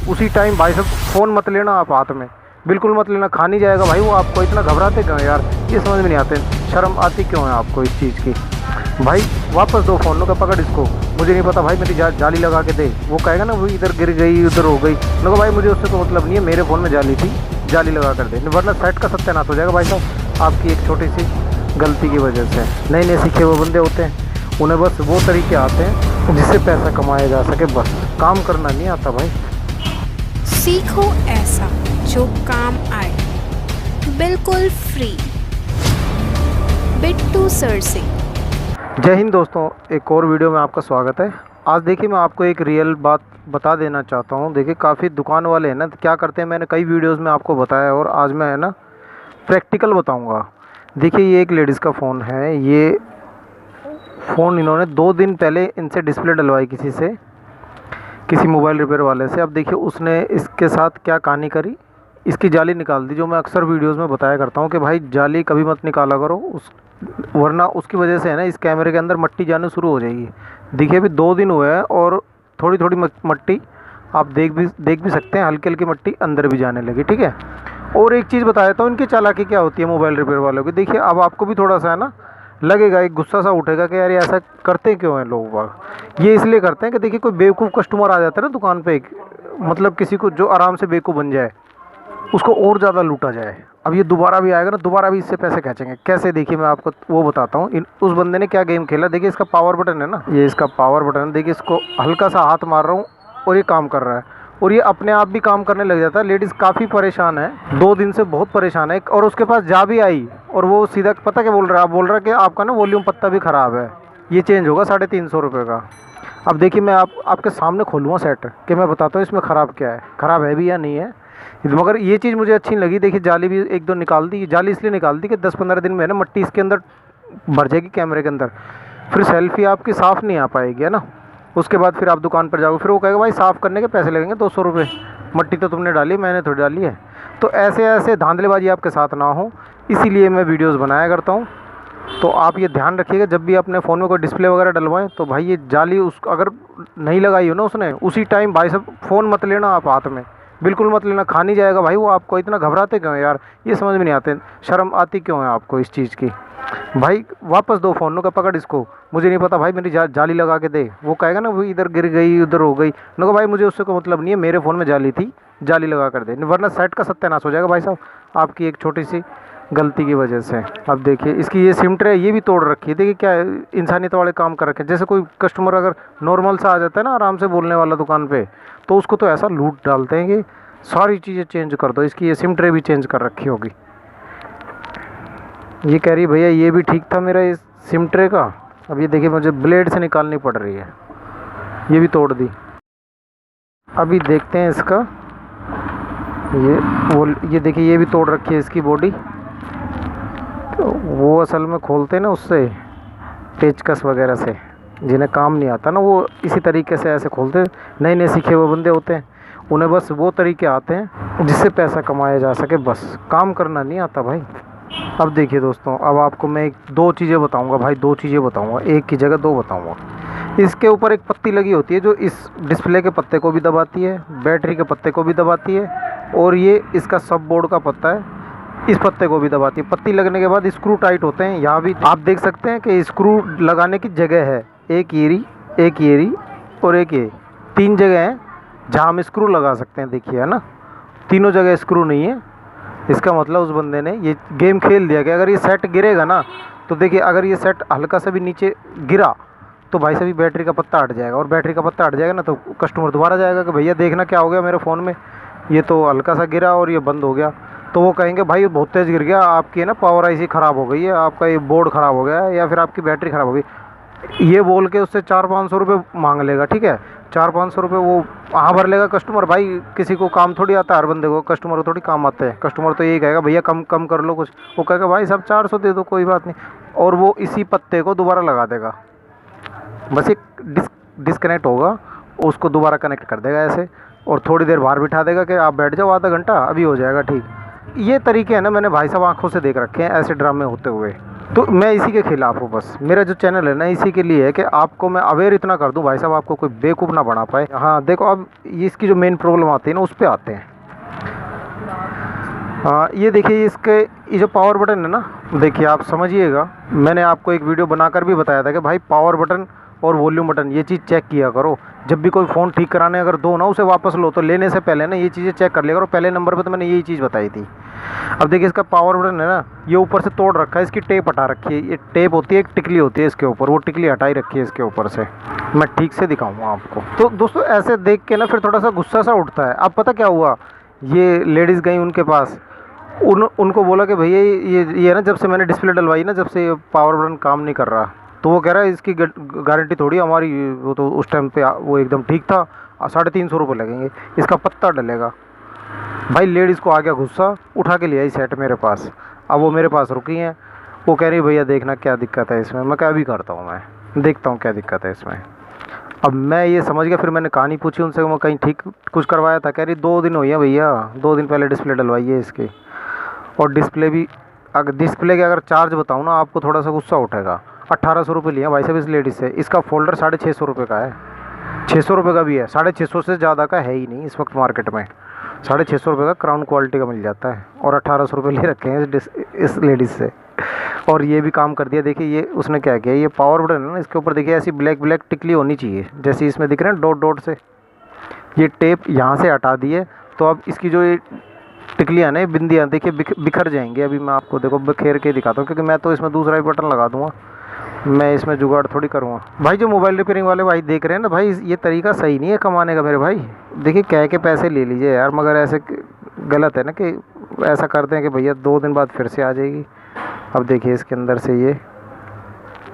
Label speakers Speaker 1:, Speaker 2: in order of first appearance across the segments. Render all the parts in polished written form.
Speaker 1: उसी टाइम भाई साहब फ़ोन मत लेना आप हाथ में, बिल्कुल मत लेना, खा नहीं जाएगा भाई वो आपको। इतना घबराते क्यों यार, ये समझ में नहीं आते, शर्म आती क्यों है आपको इस चीज़ की। भाई वापस दो फ़ोन, का पकड़ इसको, मुझे नहीं पता भाई, मेरी जाली लगा के दे। वो कहेगा ना वो इधर गिर गई उधर हो गई, देखो भाई मुझे उससे तो मतलब नहीं है, मेरे फ़ोन में जाली थी, जाली लगा कर दे, वरना सेट का सत्यानाश हो जाएगा भाई साहब आपकी एक छोटी सी गलती की वजह से। नए नए सीखे हुए बंदे होते हैं, उन्हें बस वो तरीके आते हैं जिससे पैसा कमाया जा सके, बस काम करना नहीं आता भाई।
Speaker 2: सीखो ऐसा जो काम आए, बिल्कुल फ्री। बिट्टू सर से।
Speaker 1: जय हिंद दोस्तों, एक और वीडियो में आपका स्वागत है। आज देखिए मैं आपको एक रियल बात बता देना चाहता हूँ। देखिए काफ़ी दुकान वाले हैं ना, तो क्या करते हैं, मैंने कई वीडियोस में आपको बताया और आज मैं है ना प्रैक्टिकल बताऊँगा। देखिए ये एक लेडीज़ का फ़ोन है, ये फ़ोन इन्होंने 2 दिन पहले इनसे डिस्प्ले डलवाई किसी से, किसी मोबाइल रिपेयर वाले से। अब देखिए उसने इसके साथ क्या कहानी करी, इसकी जाली निकाल दी। जो मैं अक्सर वीडियोस में बताया करता हूँ कि भाई जाली कभी मत निकाला करो वरना उसकी वजह से है ना इस कैमरे के अंदर मट्टी जाने शुरू हो जाएगी। देखिए अभी 2 दिन हुए हैं और थोड़ी थोड़ी मट्टी आप देख भी सकते हैं, हल्की हल्की मट्टी अंदर भी जाने लगी। ठीक है, और एक चीज़ बता देता हूँ इनकी चालाकी क्या होती है मोबाइल रिपेयर वालों की। देखिए अब आपको भी थोड़ा सा है ना लगेगा, एक गुस्सा सा उठेगा कि यार ये ऐसा करते क्यों हैं लोग बाग। ये इसलिए करते हैं कि देखिए कोई बेवकूफ़ कस्टमर आ जाता है ना दुकान पे, मतलब किसी को जो आराम से बेवकूफ़ बन जाए उसको और ज़्यादा लूटा जाए। अब ये दोबारा भी आएगा ना, दोबारा भी इससे पैसे खींचेंगे। कैसे, देखिए मैं आपको वो बताता हूँ। उस बंदे ने क्या गेम खेला, देखिए इसका पावर बटन है ना, ये इसका पावर बटन है। देखिए इसको हल्का सा हाथ मार रहा हूँ और ये काम कर रहा है, और ये अपने आप भी काम करने लग जाता है। लेडीज़ काफ़ी परेशान है, 2 दिन से बहुत परेशान है, और उसके पास जा भी आई और वो सीधा पता क्या बोल रहा है, आप बोल रहा है कि आपका ना वॉल्यूम पत्ता भी ख़राब है, ये चेंज होगा 350 रुपये का। अब देखिए मैं आपके सामने खोलूँगा सेट कि मैं बताता हूँ इसमें ख़राब क्या है, ख़राब है भी या नहीं है। मगर ये चीज़ मुझे अच्छी लगी। देखिए जाली भी 1-2 निकाल दी। जाली इसलिए निकाल दी कि 10-15 दिन में है ना मट्टी इसके अंदर भर जाएगी कैमरे के अंदर, फिर सेल्फी आपकी साफ़ नहीं आ पाएगी, है ना। उसके बाद फिर आप दुकान पर जाओगे, फिर वो कहेगा भाई साफ़ करने के पैसे लगेंगे 200 रुपये, मट्टी तो तुमने डाली, मैंने थोड़ी डाली है। तो ऐसे ऐसे धांधलेबाजी आपके साथ ना हो, इसीलिए मैं वीडियोज़ बनाया करता हूँ। तो आप ये ध्यान रखिएगा जब भी अपने फ़ोन में कोई डिस्प्ले वगैरह डलवाएं तो भाई ये जाली उस अगर नहीं लगाई हो ना उसने, उसी टाइम भाई साहब फ़ोन मत लेना आप हाथ में, बिल्कुल मत लेना, खा नहीं जाएगा भाई वो आपको। इतना घबराते क्यों हैं यार, ये समझ में नहीं आते, शर्म आती क्यों है आपको इस चीज़ की। भाई वापस दो फ़ोन, का पकड़ इसको, मुझे नहीं पता भाई, मेरी जाली लगा के दे। वो कहेगा ना वो इधर गिर गई उधर हो गई, देखो भाई मुझे उससे कोई मतलब नहीं है, मेरे फ़ोन में जाली थी, जाली लगा कर दे, वरना सेट का सत्यानाश हो जाएगा भाई साहब आपकी एक छोटी सी गलती की वजह से। अब देखिए इसकी ये सिम ट्रे ये भी तोड़ रखी है। देखिए क्या इंसानियत वाले काम कर रखे हैं। जैसे कोई कस्टमर अगर नॉर्मल सा आ जाता है ना आराम से बोलने वाला दुकान पे, तो उसको तो ऐसा लूट डालते हैं कि सारी चीज़ें चेंज कर दो। इसकी ये सिम ट्रे भी चेंज कर रखी होगी। ये कह रही भैया ये भी ठीक था मेरा इस सिम ट्रे का, अब ये देखिए मुझे ब्लेड से निकालनी पड़ रही है, ये भी तोड़ दी। अभी देखते हैं इसका, ये देखिए ये भी तोड़ रखी है इसकी बॉडी। तो वो असल में खोलते हैं ना उससे, पेचकस वगैरह से, जिन्हें काम नहीं आता ना वो इसी तरीके से ऐसे खोलते हैं। नए नए सीखे हुए बंदे होते हैं, उन्हें बस वो तरीके आते हैं जिससे पैसा कमाया जा सके, बस काम करना नहीं आता भाई। अब देखिए दोस्तों, अब आपको मैं 2 चीज़ें बताऊंगा भाई, 2 चीज़ें बताऊंगा, एक की जगह 2 बताऊंगा। इसके ऊपर एक पत्ती लगी होती है जो इस डिस्प्ले के पत्ते को भी दबाती है, बैटरी के पत्ते को भी दबाती है, और ये इसका सब बोर्ड का पत्ता है, इस पत्ते को भी दबाती है। पत्ती लगने के बाद स्क्रू टाइट होते हैं। यहाँ भी आप देख सकते हैं कि स्क्रू लगाने की जगह है, एक येरी और एक ये, 3 जगह हैं जहाँ हम स्क्रू लगा सकते हैं। देखिए है ना, तीनों जगह स्क्रू नहीं है। इसका मतलब उस बंदे ने ये गेम खेल दिया कि अगर ये सेट गिरेगा ना, तो देखिए अगर ये सेट हल्का सा भी नीचे गिरा तो भाई साहब बैटरी का पत्ता हट जाएगा, और बैटरी का पत्ता हट जाएगा ना तो कस्टमर दोबारा जाएगा कि भैया देखना क्या हो गया मेरे फ़ोन में, ये तो हल्का सा गिरा और ये बंद हो गया। तो वो कहेंगे भाई बहुत तेज़ गिर गया, आपकी है ना पावर आईसी ख़राब हो गई है, आपका ये बोर्ड ख़राब हो गया है, या फिर आपकी बैटरी ख़राब हो गई, ये बोल के उससे 400-500 रुपये मांग लेगा। ठीक है, 400-500 रुपये वो वहाँ भर लेगा कस्टमर। भाई किसी को काम थोड़ी आता है, हर बंदे को, कस्टमर को थोड़ी काम आते हैं। कस्टमर तो यही कहेगा भैया कम कम कर लो कुछ, वो कहेगा भाई साहब 400 दे दो कोई बात नहीं, और वो इसी पत्ते को दोबारा लगा देगा। बस एक डिस्कनेक्ट होगा, उसको दोबारा कनेक्ट कर देगा ऐसे, और थोड़ी देर बाहर बिठा देगा कि आप बैठ जाओ आधा घंटा, अभी हो जाएगा ठीक। ये तरीके हैं ना, मैंने भाई साहब आंखों से देख रखे हैं ऐसे ड्रामे होते हुए। तो मैं इसी के खिलाफ़ हूँ बस। मेरा जो चैनल है ना इसी के लिए है कि आपको मैं अवेयर इतना कर दूँ भाई साहब, आपको कोई बेवकूफ़ ना बना पाए। हाँ देखो, अब ये इसकी जो मेन प्रॉब्लम आती है ना उस पे आते हैं। हाँ ये देखिए, इसके ये जो पावर बटन है ना, देखिए आप समझिएगा, मैंने आपको एक वीडियो बनाकर भी बताया था कि भाई पावर बटन और वॉल्यूम बटन ये चीज़ चेक किया करो। जब भी कोई फ़ोन ठीक कराने अगर दो ना, उसे वापस लो तो लेने से पहले ना ये चीज़ें चेक कर लिया करो। पहले नंबर पे तो मैंने यही चीज़ बताई थी। अब देखिए इसका पावर बटन है ना, ये ऊपर से तोड़ रखा है, इसकी टेप हटा रखी है। ये टेप होती है, एक टिकली होती है इसके ऊपर, वो टिकली हटाई रखी है इसके ऊपर से। मैं ठीक से दिखाऊंगा आपको। तो दोस्तों ऐसे देख के ना फिर थोड़ा सा गुस्सा सा उठता है। अब पता क्या हुआ, ये लेडीज़ गई उनके पास, उनको बोला कि भैया ये ना, जब से मैंने डिस्प्ले डलवाई ना, जब से ये पावर बटन काम नहीं कर रहा। तो वो कह रहा है इसकी गारंटी थोड़ी हमारी, वो तो उस टाइम पे वो एकदम ठीक था, 350 रुपये लगेंगे, इसका पत्ता डलेगा। भाई लेडीज़ को आ गया गुस्सा, उठा के ले आई सेट मेरे पास। अब वो मेरे पास रुकी हैं, वो कह रही भैया देखना क्या दिक्कत है इसमें। मैं क्या अभी करता हूँ, मैं देखता हूँ क्या दिक्कत है इसमें। अब मैं ये समझ गया, फिर मैंने कहानी पूछी उनसे, मैं कहीं ठीक कुछ करवाया था। कह रही 2 दिन हुई है भैया, 2 दिन पहले डिस्प्ले डलवाई है इसकी। और डिस्प्ले भी, अगर डिस्प्ले के अगर चार्ज बताऊँ ना आपको, थोड़ा सा गुस्सा उठेगा। 1800 रुपये लिया भाई साहब इस लेडीज़ से। इसका फोल्डर 650 रुपये का है, 600 रुपये का भी है, 650 से ज़्यादा का है ही नहीं इस वक्त मार्केट में। 650 रुपये का क्राउन क्वालिटी का मिल जाता है, और 1800 रुपये ले रखे हैं इस लेडीज़ से। और ये भी काम कर दिया। देखिए ये उसने क्या किया, ये पावर बटन है ना, इसके ऊपर देखिए ऐसी ब्लैक ब्लैक टिकली होनी चाहिए, जैसे इसमें दिख रहे हैं डॉट डॉट से। ये टेप यहाँ से हटा दी है, तो अब इसकी जो ये टिकलियाँ ना, बिंदियाँ देखिए बिखर जाएंगी। अभी मैं आपको देखो बिखेर के दिखाता हूँ, क्योंकि मैं तो इसमें दूसरा ही बटन लगा दूँगा, मैं इसमें जुगाड़ थोड़ी करूँगा। भाई जो मोबाइल रिपेयरिंग वाले भाई देख रहे हैं ना भाई, ये तरीका सही नहीं है कमाने का मेरे भाई। देखिए कह के पैसे ले लीजिए यार, मगर ऐसे गलत है ना कि ऐसा करते हैं कि भैया 2 दिन बाद फिर से आ जाएगी। अब देखिए इसके अंदर से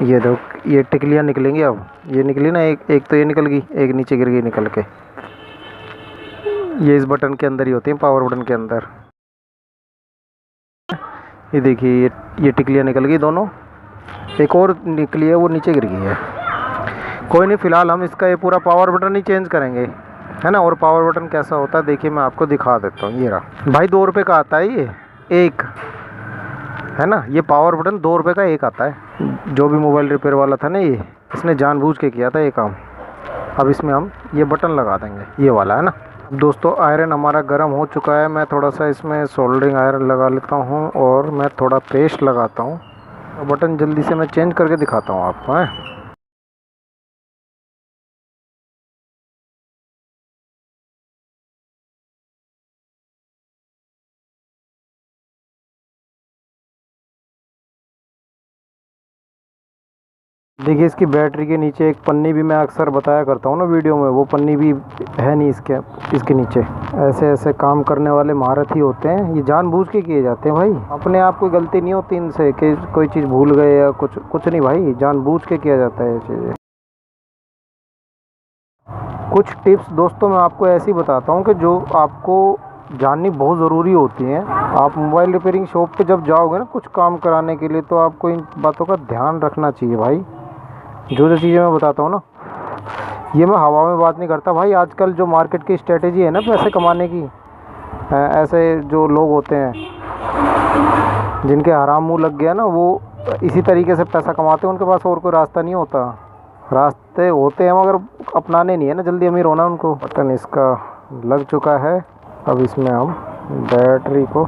Speaker 1: ये दो ये टिकलियाँ निकलेंगी। अब ये निकली ना, एक तो ये निकल गई, एक नीचे गिर गई निकल के। ये इस बटन के अंदर ही होती है, पावर बटन के अंदर। ये देखिए ये टिकलियाँ निकल गई दोनों, एक और निकली है वो नीचे गिर गई है। कोई नहीं, फ़िलहाल हम इसका ये पूरा पावर बटन ही चेंज करेंगे, है ना। और पावर बटन कैसा होता है देखिए, मैं आपको दिखा देता हूँ। ये रहा भाई, 2 रुपये का आता है ये एक, है ना। ये पावर बटन 2 रुपये का एक आता है। जो भी मोबाइल रिपेयर वाला था ना, ये इसने जानबूझ के किया था ये काम। अब इसमें हम ये बटन लगा देंगे, ये वाला, है ना। दोस्तों आयरन हमारा गर्म हो चुका है। मैं थोड़ा सा इसमें सोल्डरिंग आयरन लगा लेता हूँ, और मैं थोड़ा पेस्ट लगाता हूँ। बटन जल्दी से मैं चेंज करके दिखाता हूँ आपको, है। देखिए इसकी बैटरी के नीचे एक पन्नी भी मैं अक्सर बताया करता हूँ ना वीडियो में, वो पन्नी भी है नहीं इसके नीचे। ऐसे ऐसे काम करने वाले महारथी होते हैं, ये जानबूझ के किए जाते हैं भाई। अपने आप कोई गलती नहीं होती इनसे कि कोई चीज़ भूल गए या कुछ नहीं भाई, जानबूझ के किया जाता है ये चीज़ें। कुछ टिप्स दोस्तों मैं आपको ऐसी बताता हूँ कि जो आपको जाननी बहुत ज़रूरी होती हैं। आप मोबाइल रिपेयरिंग शॉप पे जब जाओगे ना कुछ काम कराने के लिए, तो आपको इन बातों का ध्यान रखना चाहिए भाई। जो चीज़ें मैं बताता हूँ ना, ये मैं हवा में बात नहीं करता भाई। आजकल जो मार्केट की स्ट्रेटेजी है ना पैसे कमाने की, ऐसे जो लोग होते हैं जिनके हराम मुँह लग गया ना, वो इसी तरीके से पैसा कमाते हैं। उनके पास और कोई रास्ता नहीं होता, रास्ते होते हैं मगर अपनाने नहीं है ना, जल्दी अमीर होना उनको। बटन इसका लग चुका है, अब इसमें हम बैटरी को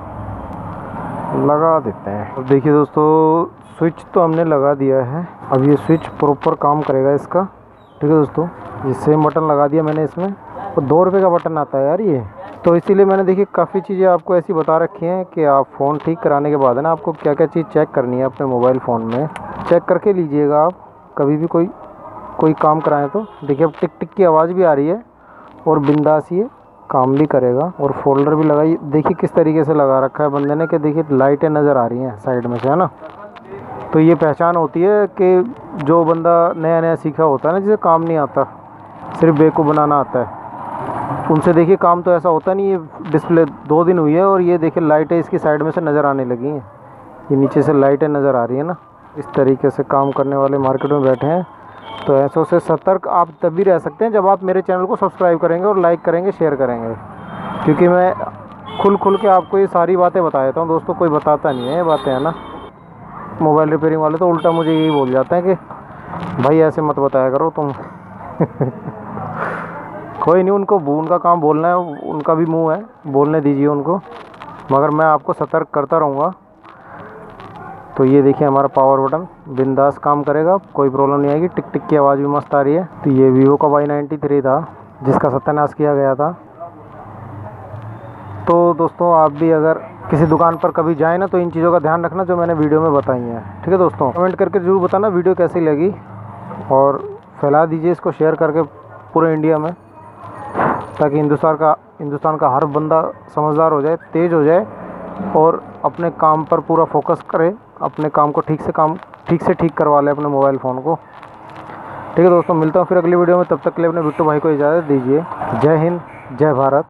Speaker 1: लगा देते हैं। अब देखिए दोस्तों, स्विच तो हमने लगा दिया है। अब ये स्विच प्रॉपर काम करेगा इसका, ठीक है दोस्तों। ये सेम बटन लगा दिया मैंने इसमें, और 2 रुपये का बटन आता है यार ये। तो इसीलिए मैंने देखिए काफ़ी चीज़ें आपको ऐसी बता रखी हैं कि आप फ़ोन ठीक कराने के बाद है ना, आपको क्या क्या चीज़ चेक करनी है अपने मोबाइल फ़ोन में। चेक करके लीजिएगा आप कभी भी कोई काम कराएं तो। देखिए अब टिक टिक की आवाज़ भी आ रही है, और बिंदास ये काम भी करेगा। और फोल्डर भी लगाई, देखिए किस तरीके से लगा रखा है बंदे ने, कि देखिए लाइटें नज़र आ रही हैं साइड में से, है ना। तो ये पहचान होती है कि जो बंदा नया नया सीखा होता है ना, जिसे काम नहीं आता, सिर्फ बेवकूफ़ बनाना आता है, उनसे देखिए काम तो ऐसा होता नहीं। ये डिस्प्ले 2 दिन हुई है, और ये देखिए लाइटें इसकी साइड में से नज़र आने लगी हैं, ये नीचे से लाइटें नज़र आ रही है ना। इस तरीके से काम करने वाले मार्केट में बैठे हैं। तो ऐसों से सतर्क आप तभी रह सकते हैं जब आप मेरे चैनल को सब्सक्राइब करेंगे और लाइक करेंगे, शेयर करेंगे। क्योंकि मैं खुल के आपको ये सारी बातें बता देता हूँ दोस्तों, कोई बताता नहीं है ये बातें, है ना। मोबाइल रिपेयरिंग वाले तो उल्टा मुझे यही बोल जाते हैं कि भाई ऐसे मत बताया करो तुम। कोई नहीं, उनका काम बोलना है, उनका भी मुंह है, बोलने दीजिए उनको, मगर मैं आपको सतर्क करता रहूँगा। तो ये देखिए हमारा पावर बटन बिंदास काम करेगा, कोई प्रॉब्लम नहीं आएगी। टिक टिक की आवाज़ भी मस्त आ रही है। तो ये वीवो का Y93 था जिसका सत्यानाश किया गया था। तो दोस्तों आप भी अगर किसी दुकान पर कभी जाएँ ना तो इन चीज़ों का ध्यान रखना जो मैंने वीडियो में बताई हैं। ठीक है दोस्तों, कमेंट करके ज़रूर बताना वीडियो कैसी लगी और फैला दीजिए इसको शेयर करके पूरे इंडिया में, ताकि हिंदुस्तान का हर बंदा समझदार हो जाए, तेज़ हो जाए और अपने काम पर पूरा फोकस करे, अपने काम को ठीक से ठीक करवा ले अपने मोबाइल फ़ोन को। ठीक है दोस्तों, मिलता हूँ फिर अगली वीडियो में, तब तक के लिए अपने बिट्टू भाई को इजाज़त दीजिए। जय हिंद, जय भारत।